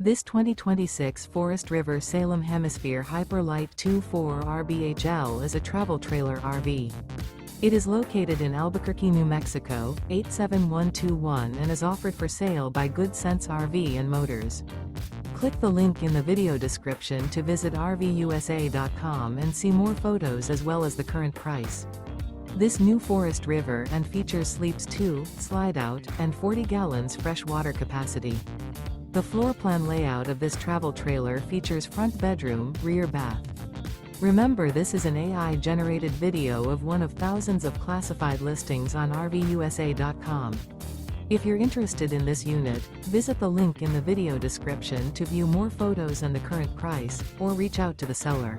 This 2026 Forest River Salem Hemisphere Hyper-Lyte 2.4 RBHL is a travel trailer RV. It is located in Albuquerque, New Mexico, 87121 and is offered for sale by Good Sense RV and Motors. Click the link in the video description to visit RVUSA.com and see more photos as well as the current price. This new Forest River and features sleeps 2, Slideout, and 40 gallons fresh water capacity. The floor plan layout of this travel trailer features front bedroom, rear bath. Remember, this is an AI-generated video of one of thousands of classified listings on RVUSA.com. If you're interested in this unit, visit the link in the video description to view more photos and the current price, or reach out to the seller.